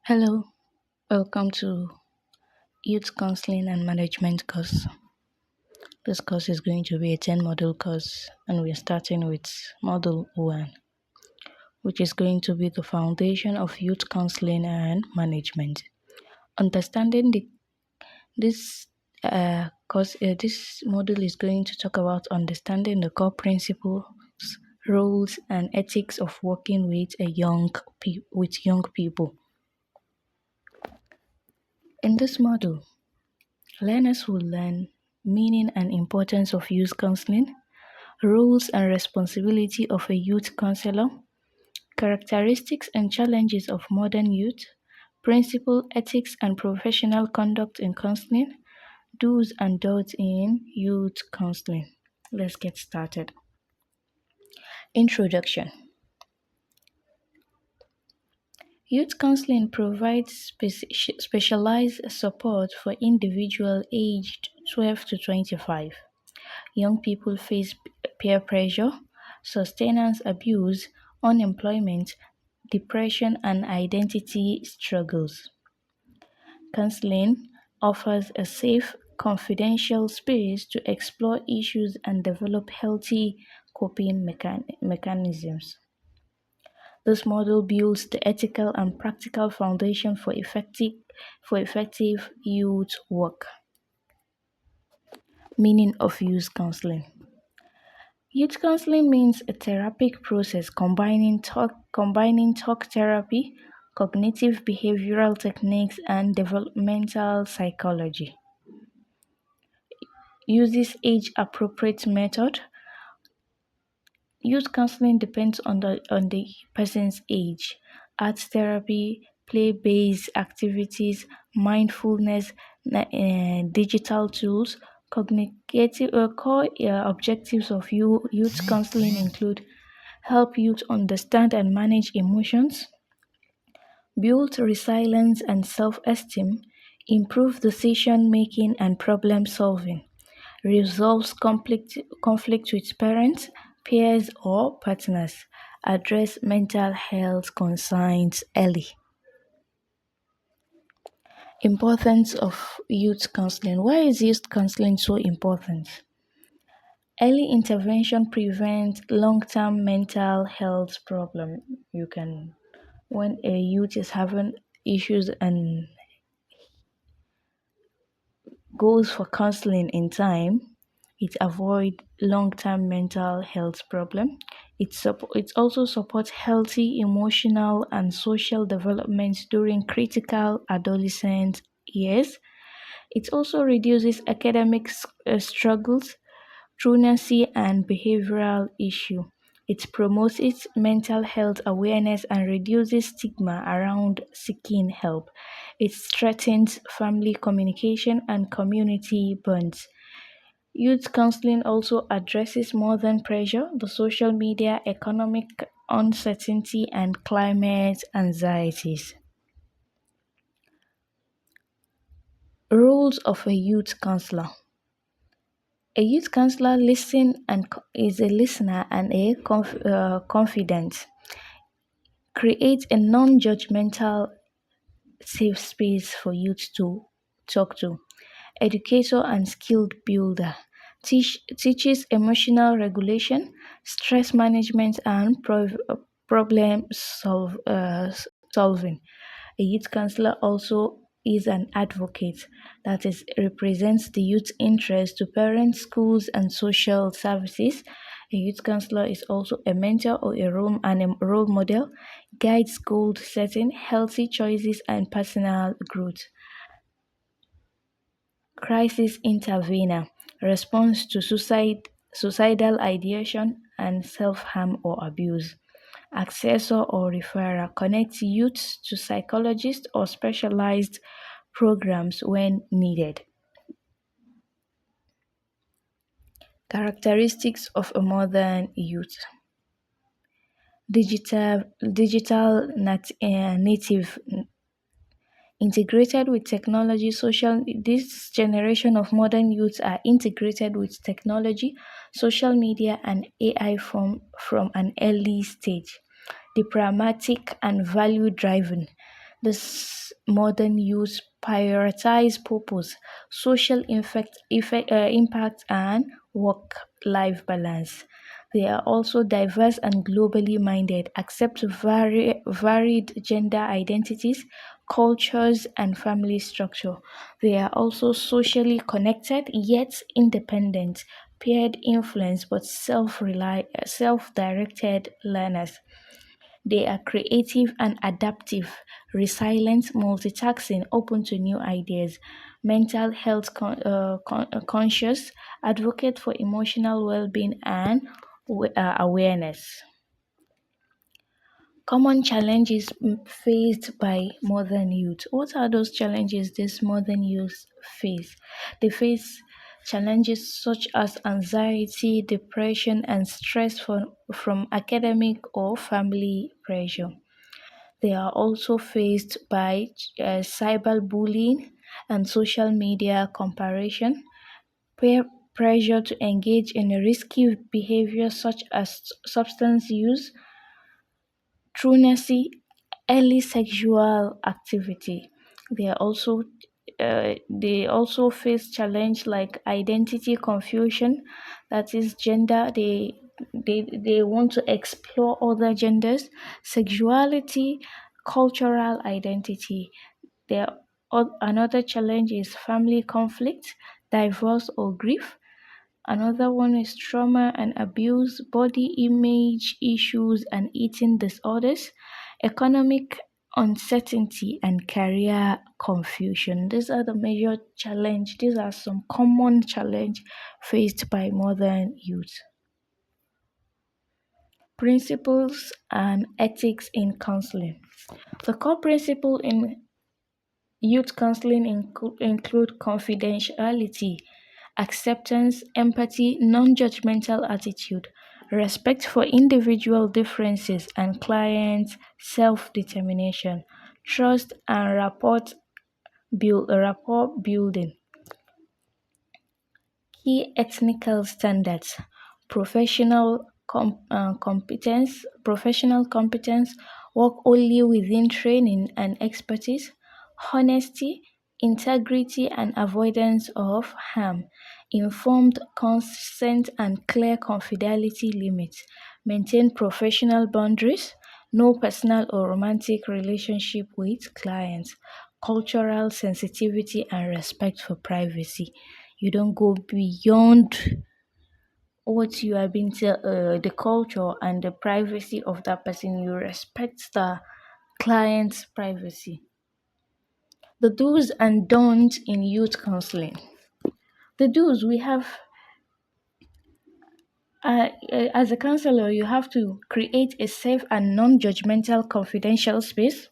Hello, welcome to Youth Counselling and Management course. This course is going to be a 10 module course, and we're starting with Module 1, which is going to be the foundation of youth counseling and management. Understanding this this module is going to talk about understanding the core principles, roles, and ethics of working with young people. In this module, learners will learn meaning and importance of youth counseling, roles and responsibility of a youth counselor, characteristics and challenges of modern youth, principle, ethics and professional conduct in counseling, do's and don'ts in youth counseling. Let's get started. Introduction. Youth counseling provides specialized support for individuals aged 12 to 25. Young people face peer pressure, substance abuse, unemployment, depression, and identity struggles. Counseling offers a safe, confidential space to explore issues and develop healthy coping mechanisms. This model builds the ethical and practical foundation for effective youth work. Meaning of youth counseling. Youth counseling means a therapeutic process combining talk therapy, cognitive behavioral techniques, and developmental psychology. Uses age-appropriate method. Youth counseling depends on the person's age. Art therapy, play-based activities, mindfulness, digital tools. Cognitive core objectives of youth counseling include help youth understand and manage emotions, build resilience and self-esteem, improve decision-making and problem-solving, resolves conflict with parents, peers, or partners, address mental health concerns early. Importance of youth counseling. Why is youth counseling so important? Early intervention prevents long-term mental health problem. When a youth is having issues and goes for counseling in time, it avoids long-term mental health problem. It also supports healthy emotional and social development during critical adolescent years. It also reduces academic struggles, truancy, and behavioral issue. It promotes its mental health awareness and reduces stigma around seeking help. It strengthens family communication and community bonds. Youth counseling also addresses modern pressure, the social media, economic uncertainty, and climate anxieties. Roles of a youth counselor. A youth counselor is a listener and a confidant. Create a non-judgmental, safe space for youth to talk to. Educator and skilled builder. Teaches emotional regulation, stress management, and solving. A youth counselor also is an advocate, that is, represents the youth interest to parents, schools, and social services. A youth counselor is also a mentor or a role model, guides goal setting, healthy choices, and personal growth. Crisis intervener responds to suicidal ideation and self-harm or abuse. Accessor or referrer connects youth to psychologists or specialized programs when needed. Characteristics of a modern youth. Native, integrated with technology. This generation of modern youths are integrated with technology, social media, and AI from an early stage. Pragmatic and value driven. This modern youth prioritize purpose, social impact, and work-life balance. They are also diverse and globally minded, accept varied gender identities, cultures, and family structure. They are also socially connected yet independent, peer influence but self-directed learners. They are creative and adaptive, resilient, multitasking, open to new ideas, mental health conscious, advocate for emotional well-being and awareness. Common challenges faced by modern youth. What are those challenges these modern youth face? They face challenges such as anxiety, depression, and stress from academic or family pressure. They are also faced by cyberbullying and social media comparison, peer pressure to engage in risky behavior such as substance use, truancy, early sexual activity. They are also they also face challenge like identity confusion, that is gender. They want to explore other genders, sexuality, cultural identity. There another challenge is family conflict, divorce or grief. Another one is trauma and abuse, body image issues and eating disorders, economic uncertainty and career confusion. These are the major challenge. These are some common challenge faced by modern youth. Principles and ethics in counseling. The core principle in youth counseling include confidentiality, acceptance, empathy, non-judgmental attitude, respect for individual differences and clients' self-determination, trust and rapport building. Key technical standards: professional competence, work only within training and expertise, honesty, integrity and avoidance of harm, informed consent and clear confidentiality limits, maintain professional boundaries, no personal or romantic relationship with clients, cultural sensitivity and respect for privacy. You don't go beyond what you are being the culture and the privacy of that person. You respect the client's privacy. The do's and don'ts in youth counseling. The do's, we have as a counselor, you have to create a safe and non-judgmental confidential space.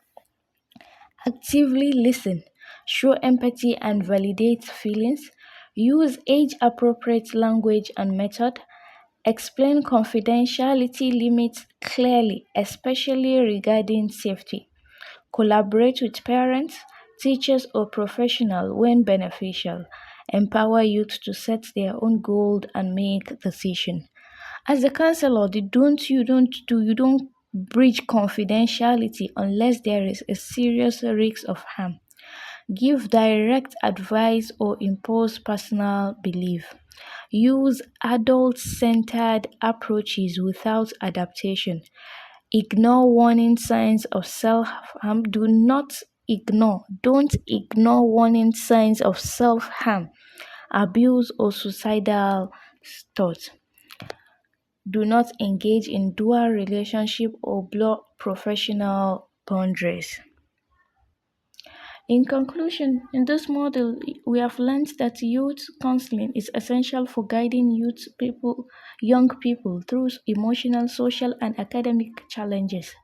Actively listen, show empathy and validate feelings. Use age-appropriate language and method. Explain confidentiality limits clearly, especially regarding safety. Collaborate with parents, teachers, or professionals when beneficial. Empower youth to set their own goals and make decisions. As a counselor, the you don't breach confidentiality unless there is a serious risk of harm. Give direct advice or impose personal belief. Use adult-centered approaches without adaptation. Ignore warning signs of self-harm. Don't ignore warning signs of self-harm, abuse, or suicidal thoughts. Do not engage in dual relationship or block professional boundaries. In conclusion, in this model, we have learned that youth counseling is essential for guiding young people through emotional, social, and academic challenges.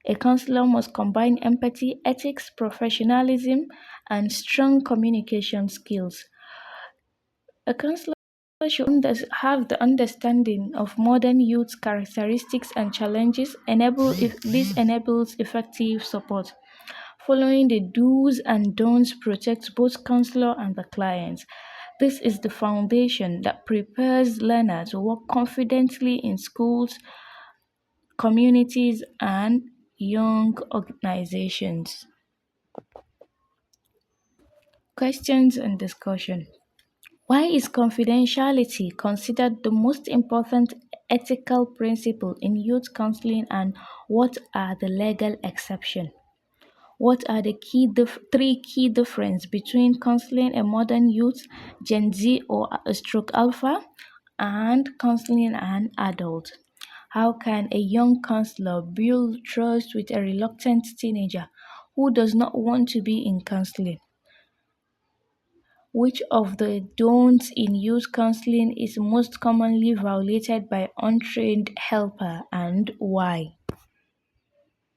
A counselor must combine empathy, ethics, professionalism, and strong communication skills. A counselor should have the understanding of modern youth characteristics and challenges. This enables effective support. Following the do's and don'ts protects both counselor and the client. This is the foundation that prepares learners to work confidently in schools, communities, and young organizations. Questions and discussion. Why is confidentiality considered the most important ethical principle in youth counseling, and what are the legal exceptions? What are the three key differences between counseling a modern youth, Gen Z or stroke alpha, and counseling an adult? How can a young counselor build trust with a reluctant teenager who does not want to be in counseling? Which of the don'ts in youth counseling is most commonly violated by untrained helper, and why?